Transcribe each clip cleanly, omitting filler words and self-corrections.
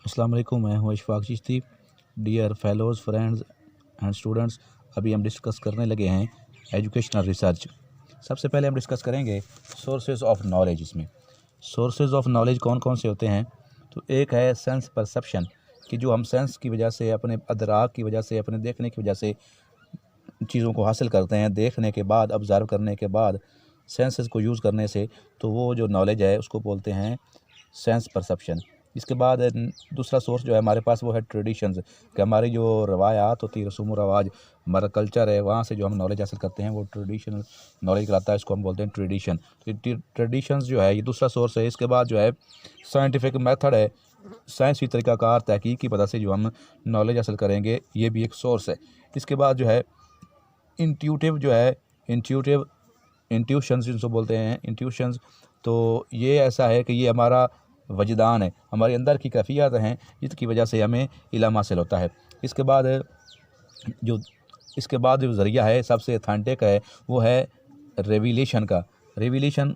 अस्सलाम वालेकुम, मैं हूँ Ishfaq Chishti. Dear fellows, friends and students, अभी हम डिस्कस करने लगे हैं एजुकेशनल रिसर्च। सबसे पहले हम डिस्कस करेंगे सोर्सेज ऑफ नॉलेज। इसमें सोर्सेज ऑफ नॉलेज कौन कौन से होते हैं? तो एक है सेंस परसेप्शन, कि जो हम सेंस की वजह से, अपने अदराक की वजह से, अपने देखने की वजह से चीज़ों को हासिल करते हैं। देखने के बाद, ऑब्ज़र्व करने के बाद, सेंसेस को यूज़ करने से, तो वो जो नॉलेज है उसको बोलते हैं सेंस परसेप्शन। इसके बाद दूसरा सोर्स जो है हमारे पास वो है ट्रेडिशंस, कि हमारी जो रवायात होती है, रसूम व रवाज, हमारा कल्चर है, वहाँ से जो हम नॉलेज हासिल करते हैं वो ट्रेडिशनल नॉलेज कहलाता है। इसको हम बोलते हैं ट्रेडिशन। तो ट्रेडिशंस जो है ये दूसरा सोर्स है। इसके बाद जो है साइंटिफिक मेथड है, साइंसी तरीक़ाकार तहकीक की वजह से जो हम नॉलेज हासिल करेंगे, ये भी एक सोर्स है। इसके बाद जो है इंट्यूटिव जो है, इंट्यूशंस जिनको बोलते हैं, इंट्यूशंस, तो ये ऐसा है कि ये हमारा वजदान है, हमारे अंदर की कैफियत हैं, जिसकी वजह से हमें इल्म हासिल होता है। इसके बाद जो इसके बाद जो ज़रिया है सबसे अथेंटिक है, वो है रेविलेशन का। रेविलेशन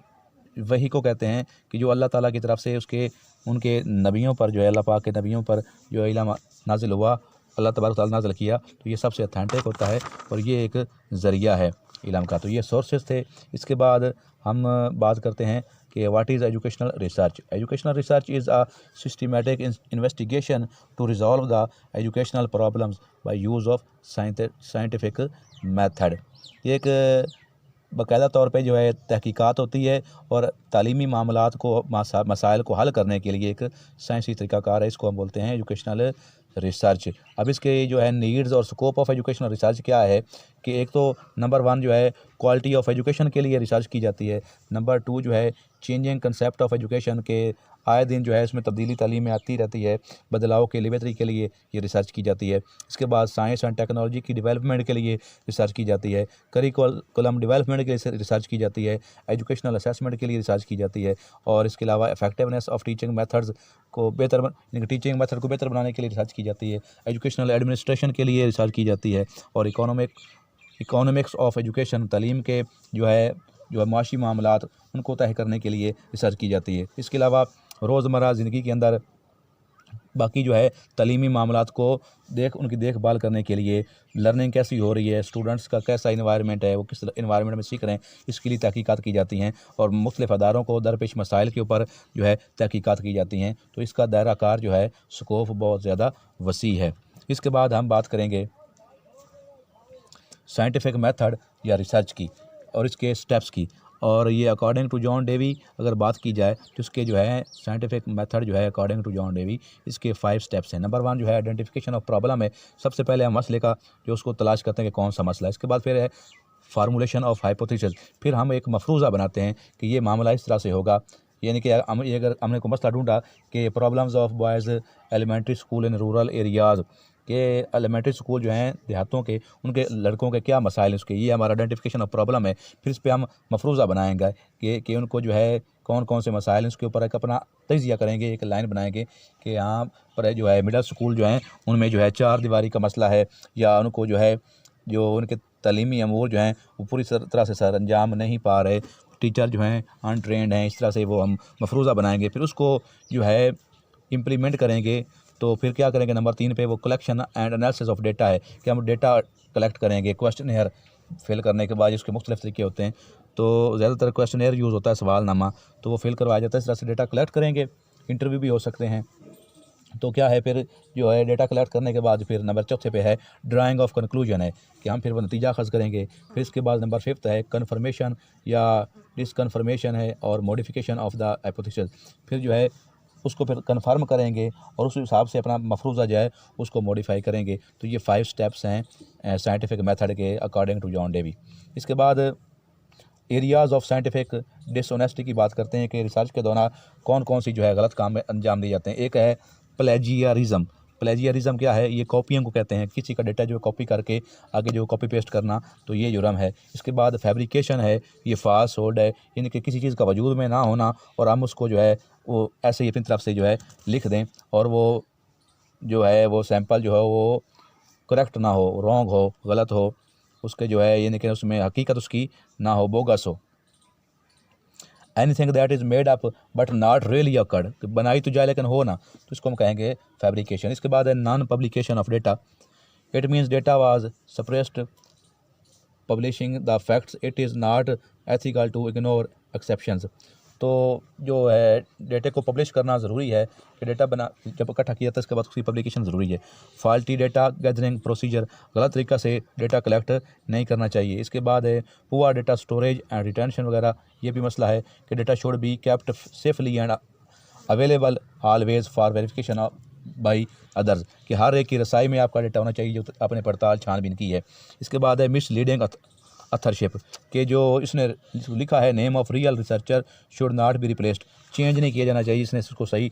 वही को कहते हैं कि जो अल्लाह ताला की तरफ से उनके नबियों पर जो है, अल्लाह पाक के नबियों पर जो इल्म नाजिल हुआ, अल्लाह तबारक तआला नाजिल किया, तो ये सबसे अथेंटिक होता है और ये एक ज़रिया है इल्म का। तो ये सोर्सेज थे। इसके बाद हम बात करते हैं कि what is educational research. Educational research is a systematic investigation to resolve the educational problems by use of scientific method. ये एक बाकायदा तौर पे जो है तहकीकात होती है और तालीमी मामलात को, मसाइल को हल करने के लिए एक साइंसी तरीक़ाकार है। इसको हम बोलते हैं एजुकेशनल रिसर्च। अब इसके जो है नीड्स और स्कोप ऑफ एजुकेशनल रिसर्च क्या है, कि एक तो नंबर 1 जो है क्वालिटी ऑफ एजुकेशन के लिए रिसर्च की जाती है। नंबर 2 जो है चेंजिंग कंसेप्ट ऑफ एजुकेशन, के आए दिन जो है इसमें तब्दीली तालीम में आती रहती है, बदलाव के लिए, बेहतरी के लिए ये रिसर्च की जाती है। इसके बाद साइंस एंड टेक्नोलॉजी की डेवलपमेंट के लिए रिसर्च की जाती है, करिकुलम डेवलपमेंट के लिए रिसर्च की जाती है, एजुकेशनल असेसमेंट के लिए रिसर्च की जाती है, और इसके अलावा इफेक्टिवनेस ऑफ टीचिंग मेथड्स को टीचिंग मेथड को बेहतर बनाने के लिए रिसर्च की जाती है, एजुकेशनल एडमिनिस्ट्रेशन के लिए रिसर्च की जाती है, और इकोनॉमिक्स ऑफ एजुकेशन, तालीम के जो है माशी मामलात, उनको तय करने के लिए रिसर्च की जाती है। इसके अलावा रोज़मर्रा ज़िंदगी के अंदर बाकी जो है तालीमी मामलात को उनकी देखभाल करने के लिए, लर्निंग कैसी हो रही है, स्टूडेंट्स का कैसा इन्वायरमेंट है, वो किस इन्वायरमेंट में सीख रहे हैं, इसके लिए तहकीकात की जाती हैं, और मुख्तलिफ़ अदारों को दरपेश मसाइल के ऊपर जो है तहकीकात की जाती हैं। तो इसका दायरा कार जो है, स्कोप बहुत ज़्यादा वसी है। इसके बाद हम बात करेंगे साइंटिफिक मेथड या रिसर्च की और इसके स्टेप्स की। और ये अकॉर्डिंग टू जॉन डेवी अगर बात की जाए, तो इसके जो है साइंटिफिक मेथड जो है अकॉर्डिंग टू जॉन डेवी, इसके 5 स्टेप्स हैं। नंबर 1 जो है आइडेंटिफिकेशन ऑफ प्रॉब्लम है। सबसे पहले हम मसले का जो उसको तलाश करते हैं कि कौन सा मसला है। इसके बाद फिर है फार्मूलेशन ऑफ हाइपोथेसिस, फिर हम एक मफरूज़ा बनाते हैं कि ये मामला इस तरह से होगा। यानी कि अगर हमने को मसला ढूंढा कि problems of boys elementary school in rural areas, के एलिमेंट्री स्कूल जो हैं देहातों के, उनके लड़कों के क्या मसाइल हैं उसके, ये हमारा आइडेंटिफिकेशन ऑफ प्रॉब्लम है। फिर इस पे हम मफरूज़ा बनाएंगे कि उनको जो है कौन कौन से मसाइल हैं, उसके ऊपर एक अपना तजिया करेंगे, एक लाइन बनाएंगे कि यहाँ पर जो है मिडिल स्कूल जो हैं उनमें जो है 4 दीवारी का मसला है, या उनको जो है जो उनके तालीमी अमूर जो हैं वो पूरी तरह से सर अंजाम नहीं पा रहे, टीचर जो हैं अनट्रेंड हैं, इस तरह से वो हम मफरूज़ा बनाएंगे। फिर उसको जो है इम्प्लीमेंट करेंगे। तो फिर क्या करेंगे, नंबर 3 पे वो collection and analysis of data है, कि हम डेटा कलेक्ट करेंगे। क्वेश्चनेयर फिल करने के बाद उसके मुख्तलिफ तरीके होते हैं, तो ज़्यादातर क्वेश्चनेयर यूज़ होता है, सवालनामा, तो वो फिल करवाया जाता है। इस तरह से डेटा कलेक्ट करेंगे। इंटरव्यू भी हो सकते हैं। तो क्या है, फिर जो है डेटा कलेक्ट करने के बाद फिर नंबर 4 पे है ड्राइंग ऑफ कंक्लूजन, है कि हम फिर वो नतीजा ख़ास करेंगे। फिर इसके बाद नंबर 5 है कन्फर्मेशन या डिसकन्फर्मेशन है, और मॉडिफिकेशन ऑफ द हाइपोथेसिस। फिर जो है उसको फिर कन्फर्म करेंगे और उस हिसाब से अपना मफरूज़ा जो है उसको मॉडिफाई करेंगे। तो ये 5 स्टेप्स हैं साइंटिफिक मेथड के अकॉर्डिंग टू जॉन डेवी। इसके बाद एरियाज़ ऑफ साइंटिफिक डिसऑनेस्टी की बात करते हैं कि रिसर्च के दौरान कौन कौन सी जो है गलत काम में अंजाम दिए जाते हैं। एक है प्लेजियरिज्म। प्लेजियरिज्म क्या है, ये कॉपियों को कहते हैं, किसी का डेटा जो कॉपी करके आगे जो कॉपी पेस्ट करना, तो ये जुर्म है। इसके बाद फैब्रिकेशन है, ये फाल्स होल्ड है, यानी कि किसी चीज़ का वजूद में ना होना और हम उसको जो है वो ऐसे ही अपनी तरफ से जो है लिख दें, और वो जो है वो सैंपल जो है वो करेक्ट ना हो, रॉन्ग हो, गलत हो, उसके जो है यानी कि उसमें हकीकत उसकी ना हो, बोगस हो। Anything that is made up but not really occurred, बनाई तो जाए लेकिन हो ना, तो इसको हम कहेंगे फैब्रिकेशन। इसके बाद है non publication of data. It means data was suppressed publishing the facts, it is not ethical to ignore exceptions. तो जो है डेटे को पब्लिश करना ज़रूरी है कि डेटा बना जब इकट्ठा किया जाता है उसके बाद उसकी पब्लिकेशन ज़रूरी है। फॉल्टी डेटा गैदरिंग प्रोसीजर, गलत तरीक़ा से डेटा कलेक्ट नहीं करना चाहिए। इसके बाद है poor data storage and retention वगैरह, ये भी मसला है कि data should be kept safely and available always for verification by others, कि हर एक की रसाई में आपका डेटा होना चाहिए जो आपने पड़ताल छानबीन की है। इसके बाद है मिसलीडिंग अथरशिप, कि जो इसने लिखा है name of real researcher should not be replaced, change नहीं किया जाना चाहिए, इसने इसको सही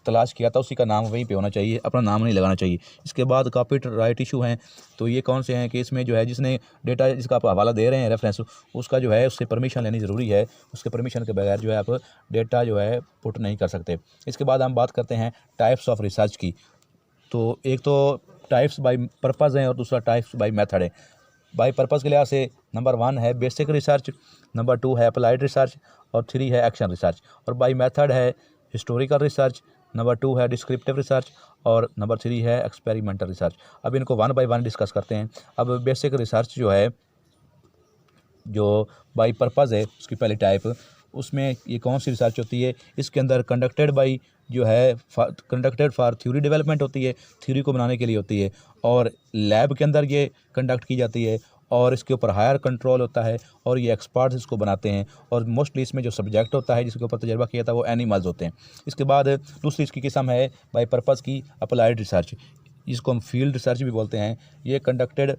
तलाश किया था उसी का नाम वहीं पे होना चाहिए, अपना नाम नहीं लगाना चाहिए। इसके बाद कॉपीराइट इशू हैं, तो ये कौन से हैं कि इसमें जो है जिसने डेटा जिसका आप हवाला दे रहे हैं रेफरेंस, उसका जो है उससे परमिशन लेनी ज़रूरी है, उसके परमिशन के बगैर जो है आप डेटा जो है पुट नहीं कर सकते। इसके बाद हम बात करते हैं टाइप्स ऑफ रिसर्च की। तो एक तो टाइप्स बाय पर्पज़ हैं और दूसरा टाइप्स बाय मेथड है। बाय पर्पज़ के लिहाज से नंबर 1 है बेसिक रिसर्च, नंबर 2 है अप्लाइड रिसर्च और 3 है एक्शन रिसर्च। और बाय मेथड है हिस्टोरिकल रिसर्च, नंबर 2 है डिस्क्रिप्टिव रिसर्च और नंबर 3 है एक्सपेरिमेंटल रिसर्च। अब इनको 1 बाय 1 डिस्कस करते हैं। अब बेसिक रिसर्च जो है, जो बाय पर्पज़ है, उसकी पहली टाइप, उसमें ये कौन सी रिसर्च होती है, इसके अंदर कंडक्टेड बाई जो है कंडक्टेड फॉर थ्योरी डेवलपमेंट होती है, थ्योरी को बनाने के लिए होती है, और लैब के अंदर ये कंडक्ट की जाती है, और इसके ऊपर हायर कंट्रोल होता है और ये एक्सपर्ट्स इसको बनाते हैं, और मोस्टली इसमें जो सब्जेक्ट होता है जिसके ऊपर तजर्बा किया था वो एनिमल्स होते हैं। इसके बाद दूसरी इसकी किस्म है बाय पर्पज़ की अप्लाइड रिसर्च, जिसको हम फील्ड रिसर्च भी बोलते हैं। ये कंडक्टेड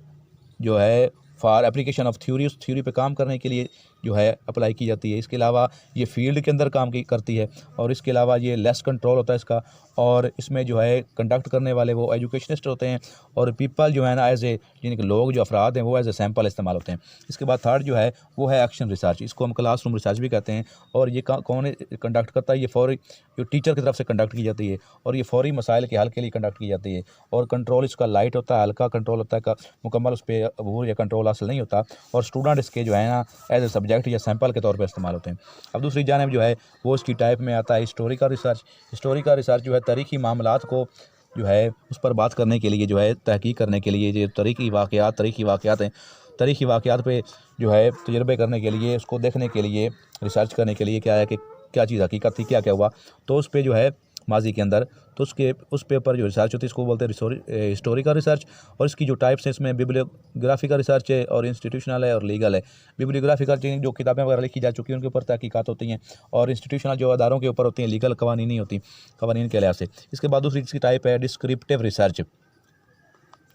जो है फॉर एप्लीकेशन ऑफ थ्योरी, उस थ्योरी पे काम करने के लिए जो है अप्लाई की जाती है। इसके अलावा ये फील्ड के अंदर काम करती है, और इसके अलावा ये लेस कंट्रोल होता है इसका, और इसमें जो है कंडक्ट करने वाले वो एजुकेशनिस्ट होते हैं, और पीपल जो है ना एज ए जिनके लोग जो अफराद हैं वो एज ए सैम्पल इस्तेमाल होते हैं। इसके बाद थर्ड जो है वो है एक्शन रिसर्च, इसको हम क्लासरूम रिसर्च भी कहते हैं, और ये कौन कंडक्ट करता है, ये फौरी जो टीचर की तरफ से कंडक्ट की जाती है, और ये फौरी मसाइल के हल के लिए कंडक्ट की जाती है, और कंट्रोल इसका लाइट होता है, हल्का कंट्रोल होता है, का मुकम्मल उस पर अबूर या कंट्रोल हासिल नहीं होता, और स्टूडेंट इसके जो है ना एज ए सब्जेक्ट या सैम्पल के तौर पर इस्तेमाल होते हैं। अब दूसरी जानिब जो है वो इसकी टाइप में आता है हिस्टोरिकल रिसर्च। हिस्टोरिकल रिसर्च जो है तारीखी मामलात को जो है उस पर बात करने के लिए, जो है तहकीक करने के लिए, जो तारीखी वाक़यात हैं, तारीखी वाक़यात पे जो है तजर्बे करने के लिए, उसको देखने के लिए, रिसर्च करने के लिए क्या है कि क्या चीज़ हकीकत थी, क्या क्या हुआ, तो उस पर जो है माजी के अंदर, तो उस पेपर जो रिसर्च होती है इसको बोलते हैं हिस्टोरिकल रिसर्च। और इसकी जो टाइप्स हैं इसमें बिब्लियोग्राफिकल रिसर्च है, और इंस्टीट्यूशनल है, और लीगल है। बिब्लियोग्राफिकल जो किताबें वगैरह लिखी जा चुकी हैं उनके ऊपर तहकीकात होती हैं, और इंस्टीट्यूशनल जो अदारों के ऊपर होती हैं, लीगल कवानीन नहीं होती, कवानीन के लिहाज से। इसके बाद दूसरी इसकी टाइप है डिस्क्रिप्टिव रिसर्च।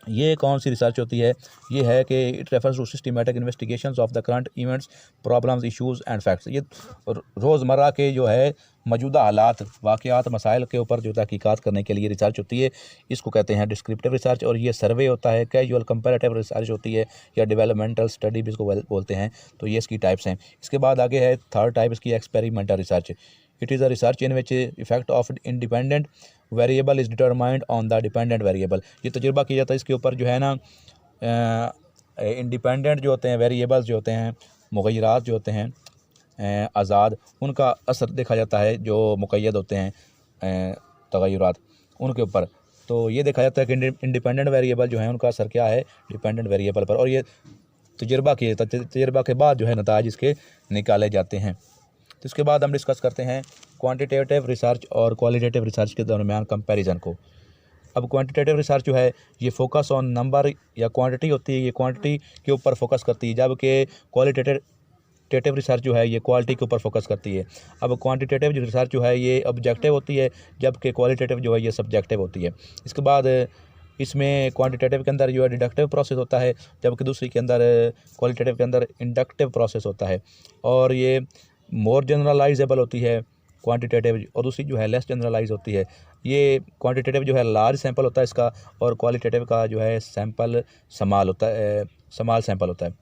ये कौन सी रिसर्च होती है, ये है कि it refers to systematic investigations of the current events, problems, issues and facts. ये रोज़मर्रा के जो है मौजूदा हालात, वाक़यात, मसाइल के ऊपर जो तहकीकात करने के लिए रिसर्च होती है, इसको कहते हैं डिस्क्रिप्टिव रिसर्च। और ये सर्वे होता है, कैजुअल कंपैरेटिव रिसर्च होती है, या डेवलपमेंटल स्टडी भी इसको बोलते हैं। तो ये इसकी टाइप्स हैं। इसके बाद आगे है थर्ड टाइप इसकी experimental research. It is a research in which effect of independent variable is determined on the dependent variable. ये तजुर्बा किया जाता है इसके ऊपर जो है ना इंडिपेंडेंट जो होते हैं वेरिएबल्स जो होते हैं, मुग़य्यरात जो होते हैं आज़ाद, उनका असर देखा जाता है, जो मुक़य्यद होते हैं तग़य्युरात उनके ऊपर। तो ये देखा जाता है कि इंडिपेंडेंट वेरिएबल जो हैं उनका असर क्या है डिपेंडेंट वेरिएबल पर, और ये तजुर्बा किया जाता है, तजुर्बा के बाद जो है नताइज इसके निकाले जाते हैं। तो इसके बाद हम डिस्कस करते हैं क्वांटिटेटिव रिसर्च और क्वालिटेटिव रिसर्च के दरमियान कंपैरिजन को। अब क्वांटिटेटिव रिसर्च जो है ये फोकस ऑन नंबर या क्वांटिटी होती है, ये क्वांटिटी के ऊपर फोकस करती है, जबकि क्वालिटेटिव रिसर्च जो है ये क्वालिटी के ऊपर फोकस करती है। अब क्वांटिटेटिव रिसर्च जो है ये ऑब्जेक्टिव होती है, जबकि क्वालिटेटिव जो है ये सब्जेक्टिव होती है। इसके बाद इसमें क्वांटिटेटिव के अंदर जो है डिडक्टिव प्रोसेस होता है, जबकि दूसरी के अंदर क्वालिटेटिव के अंदर इंडक्टिव प्रोसेस होता है, और ये मोर जनरलाइजेबल होती है क्वांटिटेटिव, और दूसरी जो है लेस जनरलाइज होती है। ये क्वांटिटेटिव जो है लार्ज सैंपल होता है इसका, और क्वालिटेटिव का जो है सैंपल स्मॉल सैंपल होता है।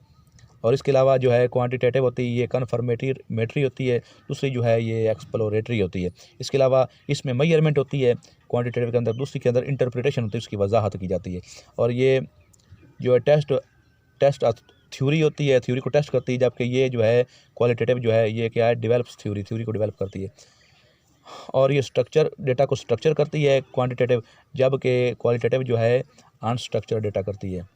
और इसके अलावा जो है क्वांटिटेटिव होती है ये कन्फर्मेटरी होती है, दूसरी जो है ये एक्सप्लोरेटरी होती है। इसके अलावा इसमें मेजरमेंट होती है क्वांटिटेटिव के अंदर, दूसरी के अंदर इंटरप्रिटेशन होती है, उसकी वजाहत की जाती है। और ये जो है टेस्ट थ्योरी होती है, थ्योरी को टेस्ट करती है, जबकि ये जो है क्वालिटेटिव जो है ये क्या है, डेवलप्स थ्योरी को डेवलप करती है। और ये स्ट्रक्चर डेटा को स्ट्रक्चर करती है क्वांटिटेटिव, जबकि क्वालिटेटिव जो है अनस्ट्रक्चर डेटा करती है।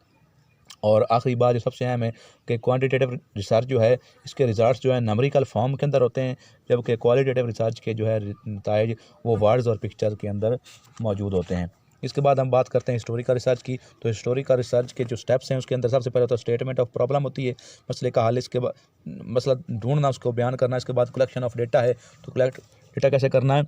और आखिरी बात जो सबसे अहम है कि क्वांटिटेटिव रिसर्च जो है इसके रिजल्ट्स जो है नंबरिकल फॉर्म के अंदर होते हैं, जबकि क्वालिटेटिव रिसर्च के जो है नताइज वो वर्ड्स और पिक्चर के अंदर मौजूद होते हैं। इसके बाद हम बात करते हैं हिस्टोरिकल रिसर्च की। तो हिस्टोरिकल रिसर्च के जो स्टेप्स हैं उसके अंदर सबसे पहले तो स्टेटमेंट ऑफ प्रॉब्लम होती है, मसले का हल, इसके बाद मसला ढूंढना, उसको बयान करना। इसके बाद कलेक्शन ऑफ डेटा है, तो कलेक्ट डेटा कैसे करना है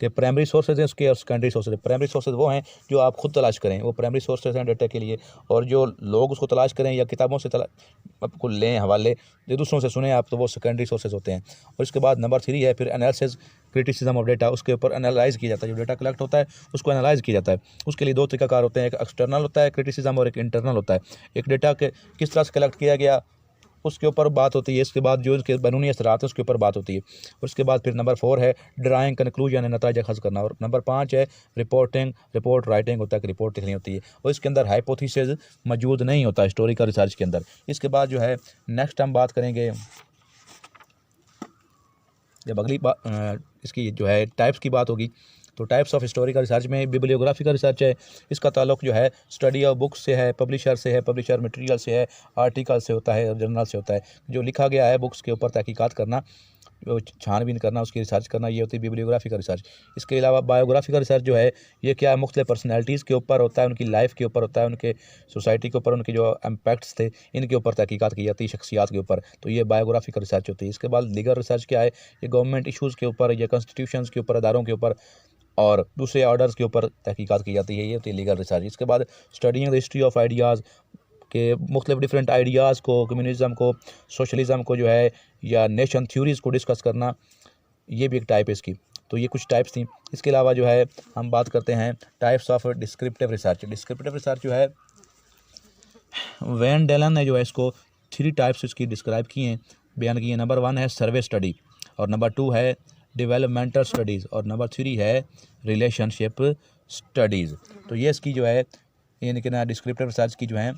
कि प्राइमरी सोर्सेज हैं उसके और सेकेंडरी सोर्सेज। प्राइमरी सोर्सेज वो हैं जो आप खुद तलाश करें, वो प्राइमरी सोर्सेज हैं डेटा के लिए, और जो लोग उसको तलाश करें या किताबों से आपको लें हवाले, जो दूसरों से सुने आप, तो वो सेकेंडरी सोर्सेज होते हैं। और इसके बाद नंबर 3 है फिर एनालिसिस क्रिटिसिज्म ऑफ डेटा, उसके ऊपर एनालाइज किया जाता है। जो डेटा कलेक्ट होता है उसको एनालाइज किया जाता है। उसके लिए 2 तरीकाकार होते हैं, एक एक्सटर्नल होता है क्रिटिसिज्म और एक इंटरनल होता है। एक डेटा के किस तरह से कलेक्ट किया गया उसके ऊपर बात होती है, इसके बाद जो उसके कानूनी असरात है उसके ऊपर बात होती है। और उसके बाद फिर नंबर 4 है ड्राइंग कंक्लूजन, नतीजा खज करना। और नंबर 5 है रिपोर्ट राइटिंग होता है कि रिपोर्ट लिखनी होती है, और इसके अंदर हाइपोथेसिस मौजूद नहीं होता हिस्टोरिकल रिसर्च के अंदर। इसके बाद जो है नेक्स्ट हम बात करेंगे, जब अगली बात इसकी जो है टाइप्स की बात होगी, तो टाइप्स ऑफ हिस्टोरिकल रिसर्च में बिब्लियोग्राफिकल रिसर्च है, इसका ताल्लुक जो है स्टडी ऑफ बुक्स से है, पब्लिशर से है, पब्लिशर मटेरियल से है, आर्टिकल से होता है, जर्नल से होता है। जो लिखा गया है बुक्स के ऊपर तहकीकात करना, छानबीन करना, उसकी रिसर्च करना, ये होती है बिब्लियोग्राफिकल रिसर्च। इसके अलावा बायोग्राफिकल रिसर्च जो है ये क्या है, मुख्तलिफ पर्सनैलिटीज़ के ऊपर होता है, उनकी लाइफ के ऊपर होता है, उनके सोसाइटी के ऊपर, उनके जो इम्पैक्ट्स थे इनके ऊपर तहकीकात की जाती है, शख्सियात के ऊपर, तो ये बायोग्राफिकल रिसर्च होती है। इसके बाद लीगल रिसर्च क्या है, ये गवर्नमेंट इशूज़ के ऊपर या कॉन्स्टिट्यूशंस के ऊपर, अदारों के ऊपर और दूसरे ऑर्डर्स के ऊपर तहकीकात की जाती है, ये होती है लीगल रिसर्च। इसके बाद studying the history of ideas के मुख्तलिफ डिफरेंट आइडियाज़ को, कम्युनिज़म को, सोशलिज़म को जो है, या नेशन थ्योरीज़ को डिस्कस करना, ये भी एक टाइप है इसकी। तो ये कुछ टाइप्स थी। इसके अलावा जो है हम बात करते हैं types of descriptive research. Descriptive research जो है वैन डेलन ने जो है इसको 3 टाइप्स इसकी डिस्क्राइब की हैं, बयान की हैं। नंबर 1 है सर्वे स्टडी, और नंबर 2 है डेवलपमेंटल स्टडीज़, और नंबर 3 है रिलेशनशिप स्टडीज़। तो ये इसकी जो है यानी कि ना डिस्क्रिप्टिव रिसर्च की जो है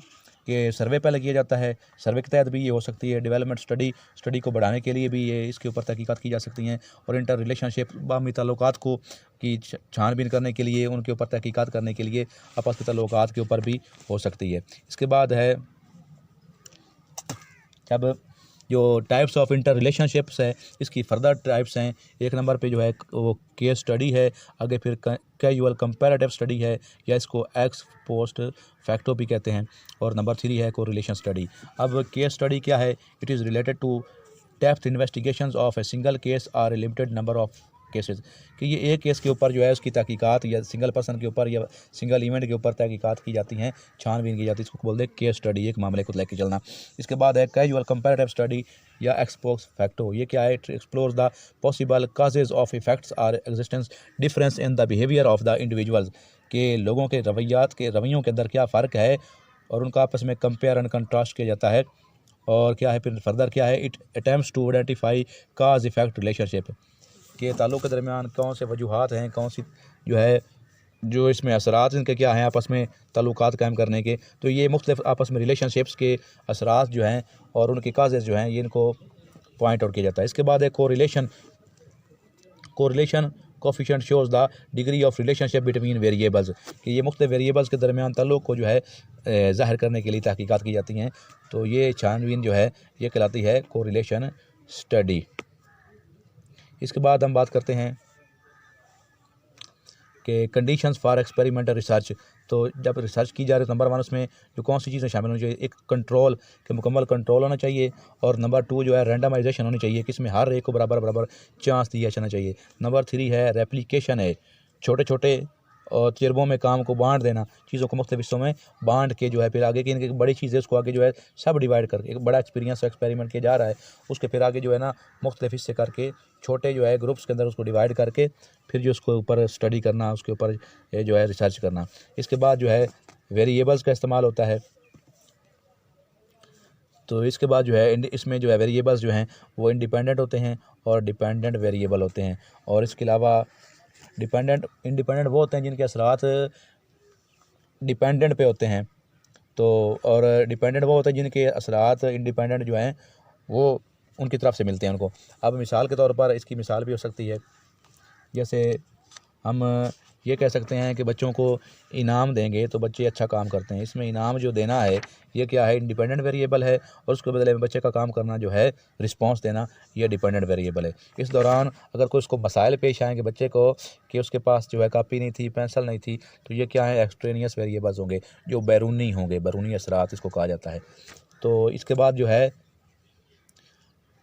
कि सर्वे पहले किया जाता है, सर्वे के तहत भी ये हो सकती है। डेवलपमेंट स्टडी को बढ़ाने के लिए भी ये इसके ऊपर तहकीकात की जा सकती हैं, और इंटर रिलेशनशिप बाहमी ताल्लुकात को की छानबीन करने के लिए, उनके ऊपर तहकीकात करने के लिए आपस के ताल्लुकात के ऊपर भी हो सकती है। इसके बाद है अब जो टाइप्स ऑफ इंटर रिलेशनशिप्स है, इसकी फर्दर टाइप्स हैं। एक नंबर पे जो है वो केस स्टडी है, आगे फिर कैजुअल कंपैरेटिव स्टडी है, या इसको एक्स पोस्ट फैक्टो भी कहते हैं, और नंबर 3 है कोरिलेशन स्टडी। अब केस स्टडी क्या है, it is related to depth investigations of a single case or a limited number of cases, कि ये एक केस के ऊपर जो है उसकी तहकीकात या सिंगल पर्सन के ऊपर या सिंगल इवेंट के ऊपर तहकीकात की जाती हैं, छानबीन की जाती है, इसको बोलते हैं केस स्टडी, एक मामले को लेकर चलना। इसके बाद है कैजुअल कंपैरेटिव स्टडी या एक्स पोस्ट फैक्टो, ये क्या है, it explores the possible causes of effects our existence difference in the behaviour of the individuals, के लोगों के रवैयों के अंदर क्या फ़र्क है, और उनका आपस में कंपेयर एंड कंट्रास्ट किया जाता है। और क्या है फिर फर्दर क्या है, it attempts to identify cause effect relationship, के ताल्लुक़ के दरमियान कौन से वजूहात हैं, कौन सी जो है जो इसमें असरात इनके क्या हैं आपस में ताल्लुकात कायम करने के। तो ये मुख्तलिफ आपस में रिलेशनशिप्स के असरात जो हैं और उनके काजेज़ जो हैं, ये इनको पॉइंट आउट किया जाता है। इसके बाद है correlation coefficient shows the degree of relationship between variables, कि ये मुख्तलिफ वेरिएबल्स के दरमियान ताल्लुक़ को जो है ज़ाहिर करने के लिए तहकीकात की जाती हैं। तो ये छानबीन जो है ये कहलाती है कोरिलेशन स्टडी। इसके बाद हम बात करते हैं कि कंडीशंस फॉर एक्सपेरिमेंटल रिसर्च। तो जब रिसर्च की जा रही है, नंबर 1 उसमें जो कौन सी चीज़ें शामिल होनी चाहिए, एक कंट्रोल के मुकम्मल कंट्रोल होना चाहिए, और नंबर 2 जो है रैंडमाइजेशन होनी चाहिए कि इसमें हर एक को बराबर चांस दिया जाना चाहिए। नंबर 3 है रेप्लिकेशन, है छोटे छोटे और तजर्बों में काम को बांट देना, चीज़ों को मुख्तलिफ हिस्सों में बांट के जो है फिर आगे की इनकी बड़ी चीज़ है उसको आगे जो है सब डिवाइड करके, एक बड़ा एक्सपेरिमेंट किया जा रहा है उसके फिर आगे जो है ना मुख्तलिफ हिस्से करके छोटे जो है ग्रुप्स के अंदर उसको डिवाइड करके फिर जो उसको ऊपर स्टडी करना, उसके ऊपर जो है रिसर्च करना। इसके बाद जो है वेरिएबल्स का इस्तेमाल होता है। तो इसके बाद जो है इसमें जो है वेरिएबल्स जो हैं वो इंडिपेंडेंट होते हैं और डिपेंडेंट वेरिएबल होते हैं। और इसके अलावा इंडिपेंडेंट वो होते हैं जिनके असरात डिपेंडेंट पे होते हैं, तो और डिपेंडेंट वो होते हैं जिनके असरात इंडिपेंडेंट जो हैं वो उनकी तरफ से मिलते हैं उनको। अब मिसाल के तौर पर इसकी मिसाल भी हो सकती है, जैसे हम ये कह सकते हैं कि बच्चों को इनाम देंगे तो बच्चे अच्छा काम करते हैं। इसमें इनाम जो देना है ये क्या है, इंडिपेंडेंट वेरिएबल है, और उसके बदले में बच्चे का काम करना जो है, रिस्पांस देना, ये डिपेंडेंट वेरिएबल है। इस दौरान अगर कोई उसको मसाइल पेश आएंगे बच्चे को कि उसके पास जो है कापी नहीं थी, पेंसिल नहीं थी, तो ये क्या है, एक्सट्रेनियस वेरिएबल्स होंगे, जो बैरूनी होंगे, बैरूनी असरात इसको कहा जाता है। तो इसके बाद जो है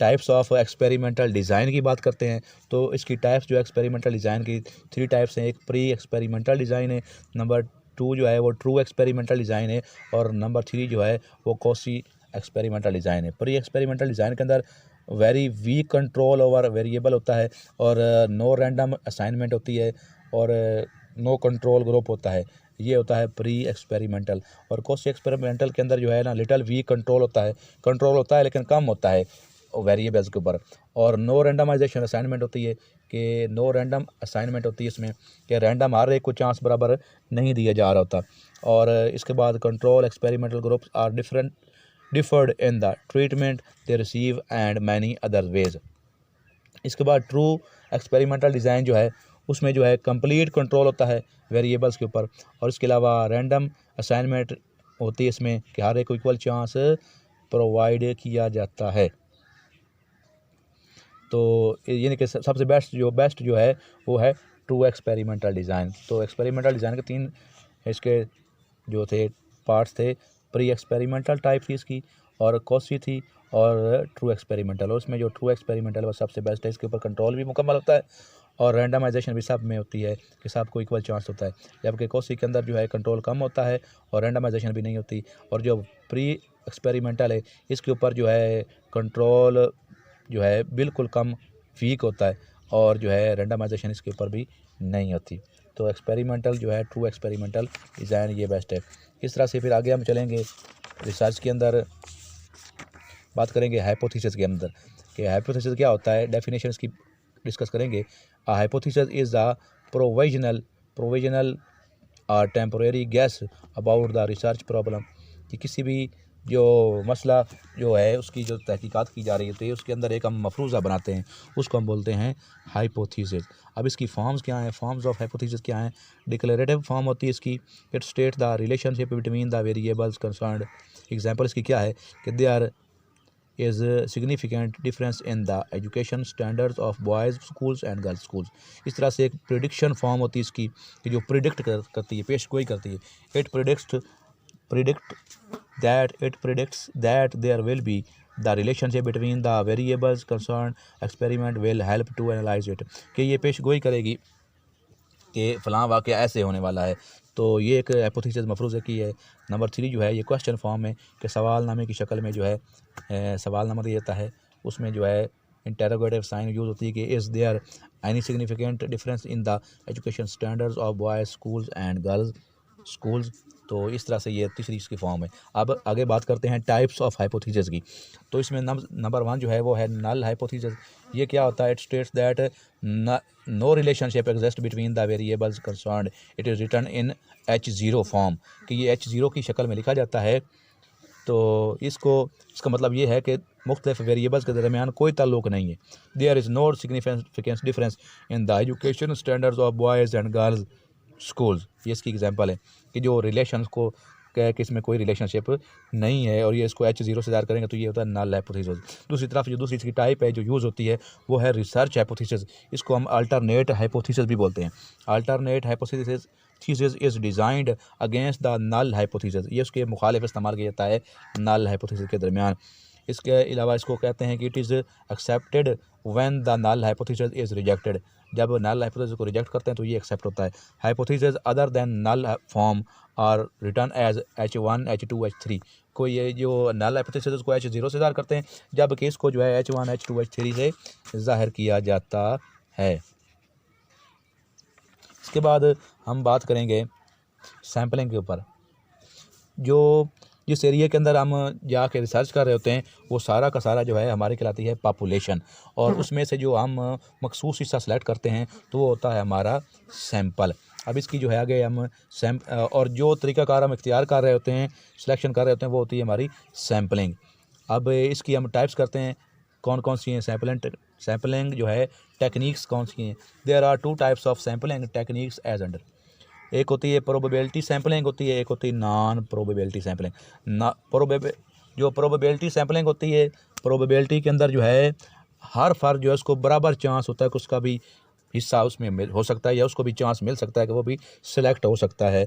टाइप्स ऑफ एक्सपेरिमेंटल डिज़ाइन की बात करते हैं। तो इसकी टाइप्स जो एक्सपेरिमेंटल डिज़ाइन की 3 टाइप्स हैं। एक प्री एक्सपेरिमेंटल डिज़ाइन है, नंबर 2 जो है वो ट्रू एक्सपेरिमेंटल डिज़ाइन है, और नंबर 3 जो है वो कॉसी एक्सपेरिमेंटल डिज़ाइन है। प्री एक्सपेरिमेंटल डिज़ाइन के अंदर very weak control over variable होता है, और नो रैंडम असाइनमेंट होती है, और नो कंट्रोल ग्रुप होता है। ये होता है प्री एक्सपेरिमेंटल। और कॉसी एक्सपेरिमेंटल के अंदर जो है ना, लिटल वीक कंट्रोल होता है लेकिन कम होता है वेरिएबल्स के ऊपर। और नो रैंडमाइजेशन असाइनमेंट होती है कि नो रैंडम असाइनमेंट होती है इसमें, कि रैंडम हर एक को चांस बराबर नहीं दिया जा रहा होता। और इसके बाद control experimental groups are differed in the treatment they receive and many other ways. इसके बाद ट्रू एक्सपेरिमेंटल डिज़ाइन जो है उसमें जो है कंप्लीट कंट्रोल होता है वेरिएबल्स के ऊपर, और इसके अलावा रैंडम असाइनमेंट होती है इसमें कि हर एक को इक्वल चांस प्रोवाइड किया जाता है। तो यानी कि सबसे बेस्ट जो है वो है ट्रू एक्सपेरिमेंटल डिज़ाइन। तो एक्सपेरिमेंटल डिज़ाइन के 3 इसके जो थे पार्ट्स थे, प्री एक्सपेरिमेंटल टाइप थी इसकी, और कॉसी थी, और ट्रू एक्सपेरिमेंटल। और उसमें जो ट्रू एक्सपेरिमेंटल वो सबसे बेस्ट है, इसके ऊपर कंट्रोल भी मुकम्मल होता है, और रैंडमाइजेशन भी सब में होती है कि सबको इक्वल चांस होता है। जबकि कॉसी के अंदर जो है कंट्रोल कम होता है और रैंडमाइजेशन भी नहीं होती। और जो प्री एक्सपेरिमेंटल है इसके ऊपर जो है कंट्रोल जो है बिल्कुल कम वीक होता है, और जो है रैंडमाइजेशन इसके ऊपर भी नहीं होती। तो एक्सपेरिमेंटल जो है ट्रू एक्सपेरिमेंटल डिज़ाइन ये बेस्ट है। इस तरह से फिर आगे हम चलेंगे रिसर्च के अंदर, बात करेंगे हाइपोथेसिस के अंदर कि हाइपोथेसिस क्या होता है, डेफिनेशन इसकी डिस्कस करेंगे। A hypothesis is a provisional और temporary guess about the research problem, कि किसी भी जो मसला जो है उसकी जो तहकीकात की जा रही होती है उसके अंदर एक हम मफरूज़ा बनाते हैं, उसको हम बोलते हैं हाइपोथेसिस। अब इसकी फॉर्म्स क्या हैं, फॉर्म्स ऑफ हाइपोथेसिस क्या हैं। डिक्लेरेटिव फॉर्म होती है इसकी, it state the relationship between the variables concerned. Example इसकी क्या है कि they are is a significant difference in the education standards of boys schools and girls schools। इस तरह से एक प्रिडिक्शन फॉर्म होती है इसकी कि जो प्रिडिक्ट करती है, पेश गोई करती है। It predicts that there will be the relationship between the variables concerned, experiment will help to analyze it, कि ये पेश गोई करेगी कि फ़लाँ वाक़या ऐसे होने वाला है। तो ये एक हाइपोथेसिस मफरूज़े की है। नंबर 3 जो है ये क्वेश्चन फॉर्म है कि सवालनामे की शक्ल में जो है सवालनामा दिया जाता है, उसमें जो है इंटरोगेटिव साइन यूज़ होती है कि is there any significant difference in the education standards of boys schools and girls schools. तो इस तरह से ये तीसरी इसकी फॉर्म है। अब आगे बात करते हैं टाइप्स ऑफ हाइपोथेसिस की। तो इसमें नंबर 1 जो है वो है नल हाइपोथेसिस। ये क्या होता है, it states that no relationship exist between the variables concerned, it is written in H0 form, कि ये H0 की शक्ल में लिखा जाता है। तो इसका मतलब ये है कि मुख्तलिफ वेरिएबल्स के दरमियान कोई ताल्लुक़ नहीं है। There is no significance difference in the education standards of boys and girls schools. ये इसकी एग्जांपल है कि जो रिलेशंस को क्या है कि इसमें कोई रिलेशनशिप नहीं है, और ये इसको H0 से ज़ाहिर करेंगे तो ये होता है नल हाइपोथेसिस। दूसरी तरफ जो दूसरी इसकी टाइप है जो यूज़ होती है वो है रिसर्च हाइपोथेसिस। इसको हम अल्टरनेट हाइपोथेसिस भी बोलते हैं। Alternate hypothesis is designed against the null hypothesis. ये उसके मुखालिफ इस्तेमाल किया जाता है नल हाइपोथेसिस के दरमियान। इसके अलावा इसको कहते हैं कि it is accepted when the null hypothesis is rejected. जब नल हाइपोथेसिस को रिजेक्ट करते हैं तो ये एक्सेप्ट होता है। Hypothesis other than null form are return as H1 H2 H3। कोई ये जो नल हाइपोथेसिस को H0 से ज़ाहिर करते हैं, जबकि इसको जो है H1 H2 H3 से ज़ाहिर किया जाता है। इसके बाद हम बात करेंगे सैम्पलिंग के ऊपर। जो जिस एरिया के अंदर हम जाके रिसर्च कर रहे होते हैं वो सारा का सारा जो है हमारी कहलाती है पॉपुलेशन, और उसमें से जो हम मखसूस हिस्सा सेलेक्ट करते हैं तो वो होता है हमारा सैंपल। अब इसकी जो है आगे हम और जो तरीक़ाकार हम इख्तियार कर रहे होते हैं, सिलेक्शन कर रहे होते हैं, वो होती है हमारी सैम्पलिंग। अब इसकी हम टाइप्स करते हैं, कौन कौन सी हैं सैम्पलिंग जो है टेक्निक्स कौन सी हैं। There are 2 types of sampling techniques as under. एक होती है प्रोबेबिलिटी सैम्पलिंग होती है, एक होती है नॉन प्रोबेबिलिटी सैम्पलिंग। जो प्रोबेबिलिटी सैम्पलिंग होती है, प्रोबेबिलिटी के अंदर जो है हर फर्द जो है उसको बराबर चांस होता है कि उसका भी हिस्सा उसमें हो सकता है, या उसको भी चांस मिल सकता है कि वो भी सिलेक्ट हो सकता है।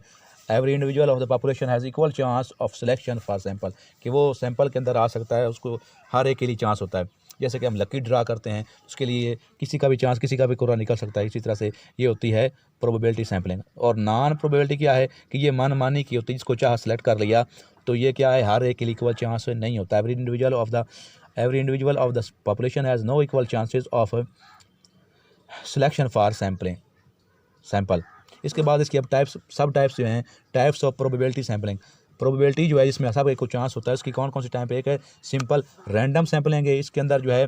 Every individual of the population has equal chance of selection for sample, कि वो सैंपल के अंदर आ सकता है, उसको हर एक के लिए चांस होता है। जैसे कि हम लकी ड्रा करते हैं, उसके लिए किसी का भी चांस, किसी का भी कोरा निकल सकता है। इसी तरह से ये होती है प्रोबेबिलिटी सैम्पलिंग। और नॉन प्रोबेबिलिटी क्या है कि ये मनमानी की होती है, जिसको चाह सेलेक्ट कर लिया, तो ये क्या है, हर एक के लिए इक्वल चांस नहीं होता। Every individual of the population has no equal chances of selection for sample. इसके बाद इसकी अब सब टाइप्स जो हैं, types of probability sampling. Probability जो है इसमें सब एक को चांस होता है, इसकी कौन कौन सी टाइप है। एक है सिंपल रैंडम सैम्पलिंग है, इसके अंदर जो है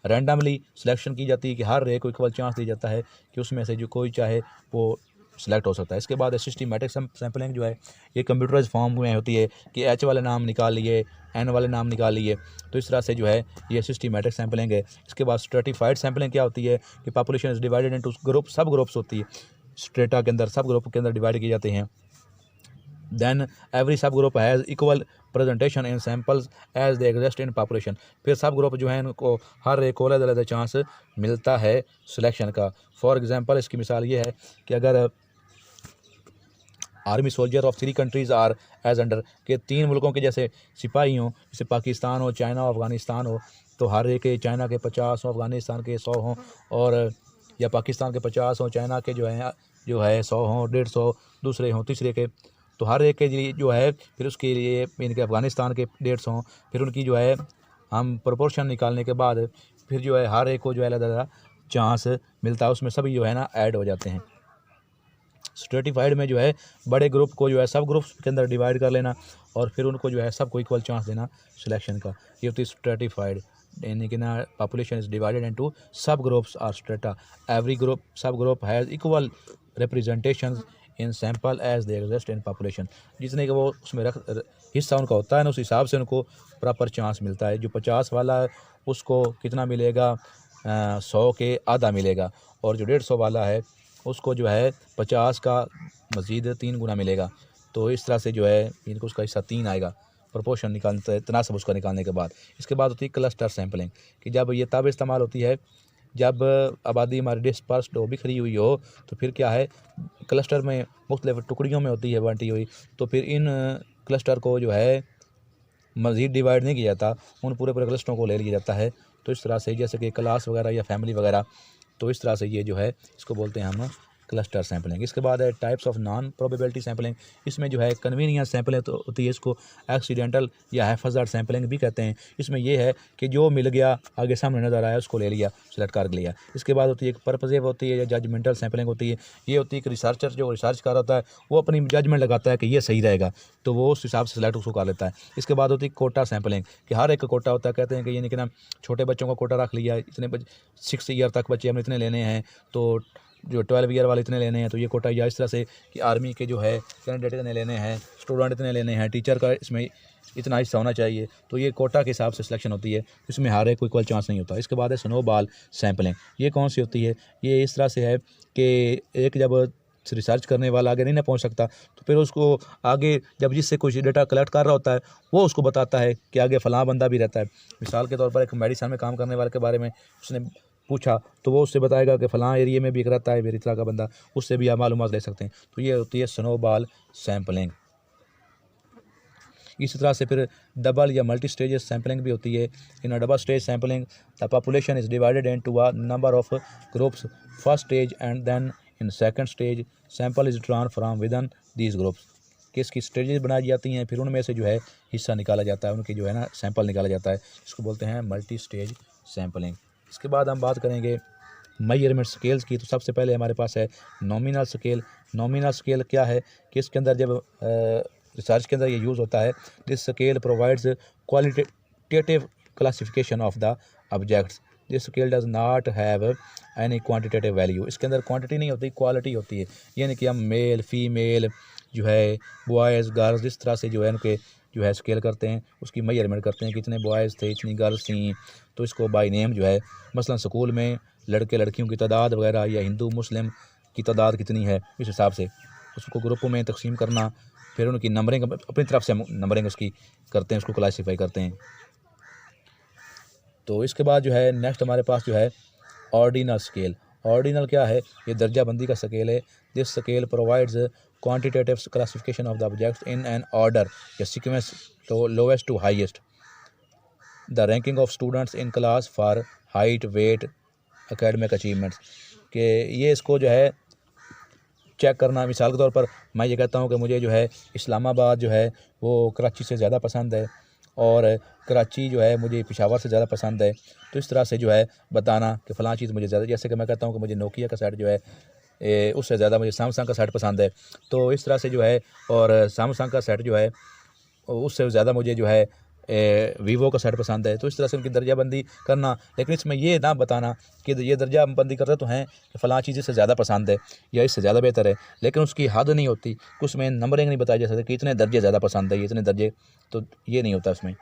रैंडमली सिलेक्शन की जाती है कि हर एक को इक्वल चांस दिया जाता है कि उसमें से जो कोई चाहे वो सिलेक्ट हो सकता है। इसके बाद सिस्टमैटिक सैम्पलिंग जो है, ये कंप्यूटराइज फॉर्म में होती है कि एच वाले नाम निकाल लिए, एन वाले नाम निकाल लिए, तो इस तरह से जो है ये सिस्टमैटिक सैम्पलिंग है। इसके बाद स्ट्रेटिफाइड सैम्पलिंग क्या होती है कि population is divided into sub groups होती है, स्ट्रेटा के अंदर सब ग्रुप के अंदर डिवाइड किए जाते हैं। देन एवरी सब group has equal presentation in samples as they exist in population. फिर सब ग्रुप जो है इनको हर एक को अलग अलग चांस मिलता है सिलेक्शन का। फॉर एग्जांपल इसकी मिसाल ये है कि अगर army soldier of 3 countries are as under, के 3 मुल्कों के जैसे सिपाही हों, जैसे पाकिस्तान हो, चाइना हो, अफ़गानिस्तान हो, तो हर एक के चाइना के 50 हों, अफ़गानिस्तान के 100 हों, और या पाकिस्तान के 50 हों, चाइना के जो है 100 हों, 150 दूसरे हों तीसरे के, तो हर एक के लिए जो है फिर उसके लिए इनके अफ़गानिस्तान के 150 हों, फिर उनकी जो है हम प्रोपोर्शन निकालने के बाद फिर जो है हर एक को जो है अलग चांस मिलता है, उसमें सभी जो है ना ऐड हो जाते हैं। स्ट्रेटिफाइड में जो है बड़े ग्रुप को जो है सब ग्रुप्स के अंदर डिवाइड कर लेना और फिर उनको जो है सबको इक्वल चांस देना सिलेक्शन का, ये होती है स्ट्रेटिफाइड। यानी कि ना population is divided into sub groups or strata. Every group sub group has equal representation in sample as they exist in population. जितने कि वो उसमें हिस्सा उनका होता है ना, उस हिसाब से उनको प्रॉपर चांस मिलता है। जो 50 वाला है उसको कितना मिलेगा, 100 के आधा मिलेगा, और जो 150 वाला है उसको जो है 50 का मज़ीद 3 गुना मिलेगा। तो इस तरह से जो है इनको उसका हिस्सा 3 आएगा प्रोपोर्शन निकालते तनासब उसका निकालने के बाद। इसके बाद होती है क्लस्टर सैम्पलिंग, कि जब ये तब इस्तेमाल होती है जब आबादी हमारी डिस्पर्स्ड हो, बिखरी हुई हो, तो फिर क्या है क्लस्टर में मुख्तलिफ टुकड़ियों में होती है बांटी हुई, तो फिर इन क्लस्टर को जो है मज़ीद डिवाइड नहीं किया जाता, उन पूरे क्लस्टरों को ले लिया जाता है। तो इस तरह से जैसे कि क्लास वगैरह या फैमिली वगैरह, तो इस तरह से ये जो है इसको बोलते हैं हम क्लस्टर सैम्पलिंग। इसके बाद है types of non probability sampling. इसमें जो है कन्वीनियंस सैम्पलिंग तो होती है, इसको एक्सीडेंटल या हैफाज़र्ड सैम्पलिंग भी कहते हैं। इसमें यह है कि जो मिल गया आगे सामने नज़र आया उसको ले लिया, सेलेक्ट कर लिया। इसके बाद होती है एक पर्पसिव होती है या जजमेंटल सैम्पलिंग होती है। ये होती है कि रिसर्चर जो रिसर्च कर रहा होता है वो अपनी जजमेंट लगाता है कि ये सही रहेगा, तो वो उस हिसाब से सेलेक्ट उसको कर लेता है। इसके बाद होती है कोटा सैम्पलिंग, कि हर एक का कोटा होता है। कहते हैं कि यानी कि ना छोटे बच्चों का कोटा रख लिया, इतने 6 ईयर तक बच्चे हमने इतने लेने हैं, तो जो 12 ईयर वाले इतने लेने हैं, तो ये कोटा। या इस तरह से कि आर्मी के जो है कैंडिडेट इतने लेने हैं, स्टूडेंट इतने लेने हैं, टीचर का इसमें इतना हिस्सा होना चाहिए, तो ये कोटा के हिसाब से सिलेक्शन होती है। इसमें हर एक को इक्वल चांस नहीं होता। इसके बाद है स्नोबॉल सैम्पलिंग। ये कौन सी होती है, ये इस तरह से है कि एक जब रिसर्च करने वाला आगे नहीं ना पहुंच सकता, तो फिर उसको आगे जब जिससे कुछ डेटा कलेक्ट कर रहा होता है वो उसको बताता है कि आगे फ़लाँ बंदा भी रहता है। मिसाल के तौर पर एक मेडिसिन में काम करने वाले के बारे में उसने पूछा, तो वो उससे बताएगा कि फ़लाँ एरिया में भी एक रहता है मेरी तरह का बंदा, उससे भी आप मालूमात ले सकते हैं। तो ये होती है स्नोबॉल सैम्पलिंग। इसी तरह से फिर डबल या मल्टी स्टेज सैम्पलिंग भी होती है। In a double stage sampling the population is divided into a number of groups first stage and then in second stage sample is drawn from within these groups. कि इसकी stages बनाई जाती हैं, फिर उनमें से जो है हिस्सा निकाला जाता है, उनकी जो है ना सैंपल निकाला जाता है, इसको बोलते हैं मल्टी स्टेज सैम्पलिंग। इसके बाद हम बात करेंगे मेजरमेंट स्केल्स की। तो सबसे पहले हमारे पास है नॉमिनल स्केल। नॉमिनल स्केल क्या है कि इसके अंदर जब रिसर्च के अंदर ये यूज़ होता है, this scale provides qualitative classification of the objects. This scale does not have any quantitative value. इसके अंदर क्वांटिटी नहीं होती, क्वालिटी होती है। यानी कि हम मेल फीमेल जो है, बॉयज़ गर्ल्स, इस तरह से जो है उनके जो है स्केल करते हैं, उसकी मेजरमेंट करते हैं कि इतने बॉयज़ थे, इतनी गर्ल्स थी, तो इसको बाय नेम जो है, मसलन स्कूल में लड़के लड़कियों की तादाद वगैरह या हिंदू मुस्लिम की तादाद कितनी है, इस हिसाब से उसको ग्रुपों में तकसीम करना, फिर उनकी नंबरिंग अपनी तरफ से नंबरिंग उसकी करते हैं, उसको क्लासीफाई करते हैं। तो इसके बाद जो है नेक्स्ट हमारे पास जो है ऑर्डिनल स्केल। ऑर्डिनल क्या है? ये दर्जा बंदी का स्केल है। This scale provides quantitative classification of the objects in an order या sequence to lowest to highest. The ranking of students in class for height weight academic achievements के ये इसको जो है चेक करना। मिसाल के तौर पर मैं ये कहता हूँ कि मुझे जो है इस्लामाबाद जो है वो कराची से ज़्यादा पसंद है और कराची जो है मुझे पेशावर से ज़्यादा पसंद है, तो इस तरह से जो है बताना कि फ़लाँ चीज़ मुझे ज़्यादा, जैसे कि मैं कहता हूँ कि मुझे नोकिया का सेट जो है उससे ज़्यादा मुझे सैमसंग का सेट पसंद है, तो इस तरह से जो है, और सैमसंग का सेट जो है उससे ज़्यादा मुझे जो है वीवो का सेट पसंद है, तो इस तरह से उनकी दर्जाबंदी करना। लेकिन इसमें ये ना बताना कि ये दर्जाबंदी करते तो हैं कि फ़लाँ चीज़ इससे ज़्यादा पसंद है या इससे ज़्यादा बेहतर है, लेकिन उसकी हद नहीं होती, कुछ में नंबरिंग नहीं बताई जा सकती कि इतने दर्जे ज़्यादा पसंद है, इतने दर्जे, तो ये नहीं होता इसमें।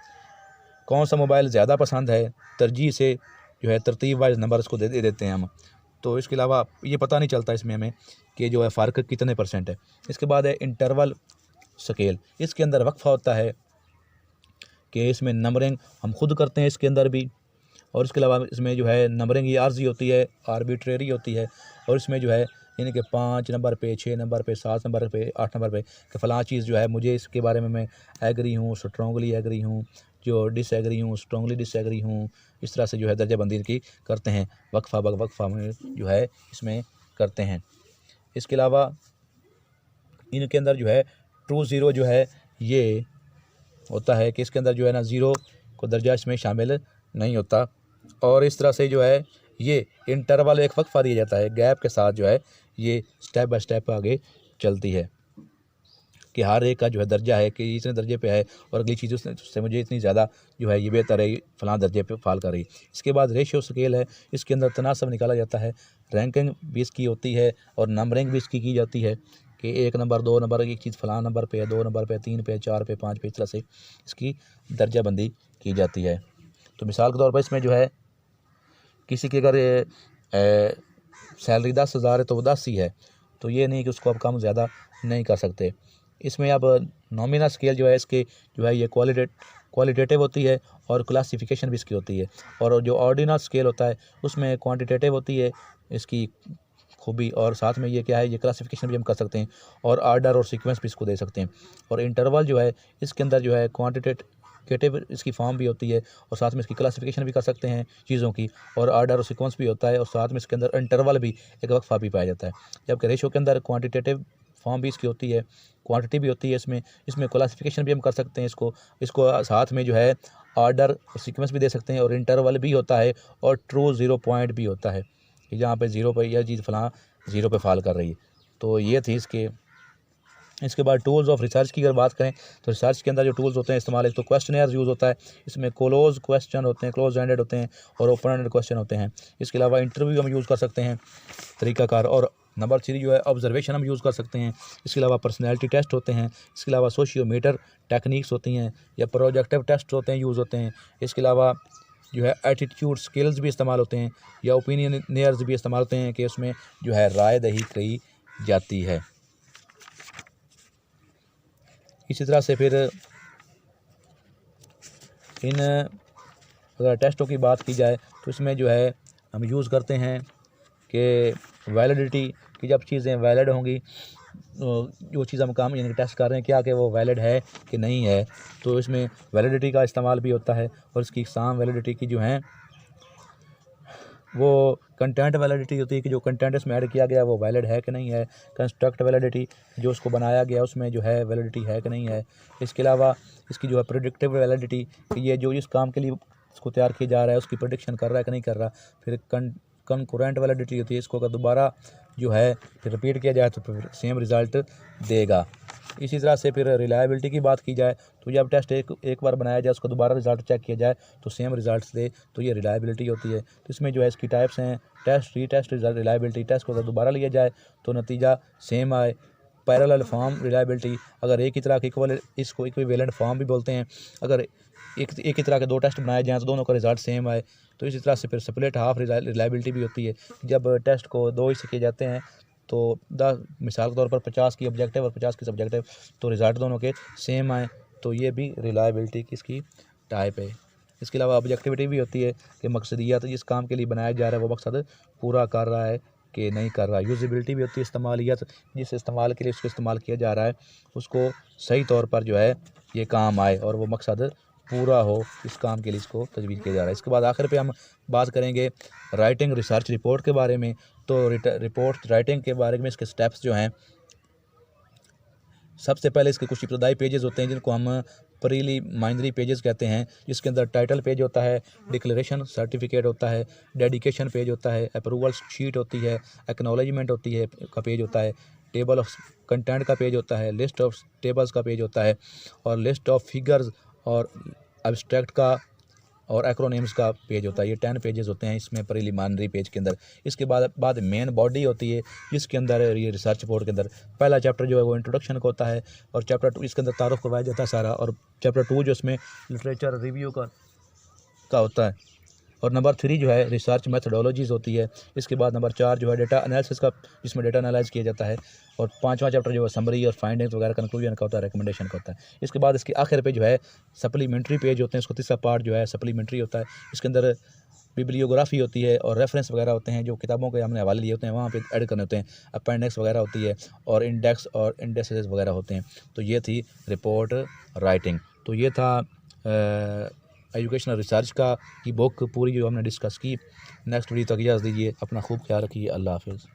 कौन सा मोबाइल ज़्यादा पसंद है, तरजीह से जो है तरतीब वाइज नंबर उसको दे देते हैं हम। तो इसके अलावा ये पता नहीं चलता इसमें हमें कि जो है फ़र्क कितने % है। इसके बाद है इंटरवल स्केल। इसके अंदर वक्फ़ा होता है कि इसमें नंबरिंग हम खुद करते हैं इसके अंदर भी, और इसके अलावा इसमें जो है नंबरिंग ये आर्जी होती है, आर्बिट्रेरी होती है, और इसमें जो है यानी कि 5 नंबर पे, 6 नंबर पे, 7 नंबर पे, 8 नंबर पे कि फ़लाँ चीज़ जो है मुझे इसके बारे में मैं एग्री हूँ, स्ट्रॉन्गली एग्री हूँ, जो डिसएग्री हूँ, स्ट्रॉन्गली डिसएग्री हूँ। इस तरह से जो है दर्जाबंदी इनकी करते हैं, वक्फ़ा वक्फ़ा में जो है इसमें करते हैं। इसके अलावा इनके अंदर जो है ट्रू ज़ीरो जो है ये होता है कि इसके अंदर जो है ना ज़ीरो को दर्जा इसमें शामिल नहीं होता, और इस तरह से जो है ये इंटरवल एक वक्फ़ा दिया जाता है, गैप के साथ जो है ये स्टेप बाय स्टेप आगे चलती है कि हर एक का जो है दर्जा है कि इतने दर्जे पे है और अगली चीज़ उससे मुझे इतनी ज़्यादा जो है ये बेहतर है, फ़लाँ दर्जे पे फ़ाल कर रही। इसके बाद रेशियो स्केल है, इसके अंदर तनासब निकाला जाता है, रैंकिंग भी इसकी होती है और नंबरिंग भी इसकी की जाती है कि 1 नंबर 2 नंबर एक चीज़ फ़लाँ नंबर पे है, 2 नंबर पे, 3 पे, 4 पे, 5 पे, इस तरह से इसकी दर्जाबंदी की जाती है। तो मिसाल के तौर पर इसमें जो है किसी की अगर सैलरी 10,000 है तो वो 10 ही है, तो ये नहीं कि उसको आप कम ज़्यादा नहीं कर सकते। इसमें अब नॉमिनल स्केल जो है इसके जो है ये क्वालिटेटिव होती है और क्लासिफिकेशन भी इसकी होती है, और जो ऑर्डिनल स्केल होता है उसमें क्वांटिटेटिव होती है इसकी खूबी, और साथ में ये क्या है, ये क्लासिफिकेशन भी हम कर सकते हैं और आर्डर और सीक्वेंस भी इसको दे सकते हैं। और इंटरवल जो है इसके अंदर जो है क्वांटिटेटिव इसकी फॉर्म भी होती है और साथ में इसकी क्लासिफिकेशन भी कर सकते हैं चीज़ों की, और आर्डर और सीक्वेंस भी होता है, और साथ में इसके अंदर इंटरवल भी एक वक्फ़ा भी पाया जाता है। जबकि रेशो के अंदर क्वांटिटेटिव फॉर्म भी इसकी होती है, क्वांटिटी भी होती है इसमें क्लासिफिकेशन भी हम कर सकते हैं इसको साथ में जो है आर्डर और सीक्वेंस भी दे सकते हैं, और इंटरवल भी होता है और ट्रू ज़ीरो पॉइंट भी होता है कि जहाँ पे ज़ीरो पर यह चीज़ फ़लाँ ज़ीरो पे फॉल कर रही है। तो ये थी इसके बाद टूल्स ऑफ रिसर्च की अगर बात करें तो रिसर्च के अंदर जो टूल्स होते हैं इस्तेमाल, एक तो क्वेश्चनर यूज़ होता है, इसमें क्लोज क्वेश्चन होते हैं, क्लोज एंडेड होते हैं, और ओपन एंडेड क्वेश्चन होते हैं। इसके अलावा इंटरव्यू हम यूज़ कर सकते हैं तरीक़ाकार, और नंबर 3 जो है ऑब्जर्वेशन हम यूज़ कर सकते हैं। इसके अलावा पर्सनैलिटी टेस्ट होते हैं, इसके अलावा सोशियोमीटर टेक्निक्स होती हैं या प्रोजेक्टिव टेस्ट होते हैं, यूज़ होते हैं। इसके अलावा जो है एटीट्यूड स्किल्स भी इस्तेमाल होते हैं या ओपिनियनियर्स भी इस्तेमाल होते हैं कि उसमें जो है राय दही की जाती है। इसी तरह से फिर इन अगर टेस्टों की बात की जाए तो इसमें जो है हम यूज़ करते हैं कि वैलिडिटी की, जब चीज़ें वैलिड होंगी, जो चीज़ हम काम यानी टेस्ट कर रहे हैं क्या कि वो वैलिड है कि नहीं है, तो इसमें वैलिडिटी का इस्तेमाल भी होता है। और इसकी इकसाम वैलिडिटी की जो हैं वो कंटेंट वैलिडिटी होती है कि जो कंटेंट इसमें ऐड किया गया वो वैलिड है कि नहीं है, कंस्ट्रक्ट वैलिडिटी जो उसको बनाया गया उसमें जो है वैलिडिटी है कि नहीं है। इसके अलावा इसकी जो है प्रेडिक्टिव वैलिडिटी कि ये जो इस काम के लिए इसको तैयार किया जा रहा है उसकी प्रेडिक्शन कर रहा है कि नहीं कर रहा। फिर कंकरेंट वैलिडिटी होती है, इसको अगर दोबारा जो है फिर रिपीट किया जाए तो फिर सेम रिज़ल्ट देगा। इसी तरह से फिर रिलायबिलिटी की बात की जाए तो जब टेस्ट एक बार बनाया जाए उसको दोबारा रिज़ल्ट चेक किया जाए तो सेम रिज़ल्ट दे तो ये रिलायबिलिटी होती है। तो इसमें जो है इसकी टाइप्स हैं टेस्ट, रीटेस्ट, रिलायबिलिटी। टेस्ट को अगर दोबारा लिया जाए तो नतीजा सेम आए। पैरेलल फॉर्म रिलायबिलिटी, अगर एक ही तरह के इसको इक्विवेलेंट फॉर्म भी बोलते हैं। अगर एक ही तरह के दो टेस्ट बनाए जाएँ तो दोनों का रिज़ल्ट सेम आए। तो इसी तरह से फिर स्प्लिट हाफ रिलायबिलिटी भी होती है। जब टेस्ट को दो हिस्से किए जाते हैं तो मिसाल के तौर पर 50 की ऑब्जेक्टिव और 50 की सब्जेक्टिव, तो रिज़ल्ट दोनों के सेम आए, तो ये भी रिलायबिलिटी की इसकी टाइप है। इसके अलावा ऑब्जेक्टिविटी भी होती है कि मकसदियत, जिस काम के लिए बनाया जा रहा है वो मकसद पूरा कर रहा है कि नहीं कर रहा है। यूज़िबिलिटी भी होती है, इस्तेमालियत, जिस इस्तेमाल के लिए उसको इस्तेमाल किया जा रहा है उसको सही तौर पर जो है ये काम आए और वो मकसद पूरा हो, इस काम के लिए इसको तजवीज़ किया जा रहा है। इसके बाद आखिर पे हम बात करेंगे राइटिंग रिसर्च रिपोर्ट के बारे में। तो रिपोर्ट राइटिंग के बारे में इसके स्टेप्स जो हैं, सबसे पहले इसके कुछ इब्तदाई पेजेस होते हैं जिनको हम प्रीलिमाइनरी पेजेस कहते हैं, जिसके अंदर टाइटल पेज होता है, डिक्लेरेशन सर्टिफिकेट होता है, डेडिकेशन पेज होता है, अप्रूवल शीट होती है, एक्नॉलेजमेंट होती है का पेज होता है, टेबल ऑफ कंटेंट का पेज होता है, लिस्ट ऑफ टेबल्स का पेज होता है, और लिस्ट ऑफ फिगर्स और एब्स्ट्रैक्ट का और एक्रोनिम्स का पेज होता है। ये 10 पेजेस होते हैं इसमें प्रीलिमिनरी पेज के अंदर। इसके बाद मेन बॉडी होती है जिसके अंदर ये रिसर्च रिपोर्ट के अंदर पहला चैप्टर जो है वो इंट्रोडक्शन का होता है, और चैप्टर 2 इसके अंदर तारुफ करवाया जाता है सारा, और चैप्टर 2 जो इसमें लिटरेचर रिव्यू का होता है, और नंबर 3 जो है रिसर्च मेथडोलॉजीज़ होती है। इसके बाद नंबर 4 जो है डेटा एनालिसिस का, जिसमें डेटा एनालाइज किया जाता है, और 5वां चैप्टर जो है समरी और फाइंडिंग्स वगैरह कंक्लूजन का होता है, रिकमेंडेशन का होता है। इसके बाद इसके आखिर पे जो है सप्लीमेंट्री पेज होते हैं, इसको तीसरा पार्ट जो है सप्लीमेंट्री होता है। इसके अंदर बिब्लियोग्राफी होती है और रेफरेंस वगैरह होते हैं, जो किताबों के हमने हवाले लिए होते हैं वहाँ पे ऐड करने होते हैं, अपेंडिक्स वगैरह होती है, और इंडेक्स और इंडेक्सेस वगैरह होते हैं। तो ये थी रिपोर्ट राइटिंग। तो ये था एजुकेशनल रिसर्च की बुक पूरी जो हमने डिस्कस की। नेक्स्ट वीडियो तक इजाज़त दीजिए, अपना खूब ख्याल रखिए। अल्लाह हाफ़िज़।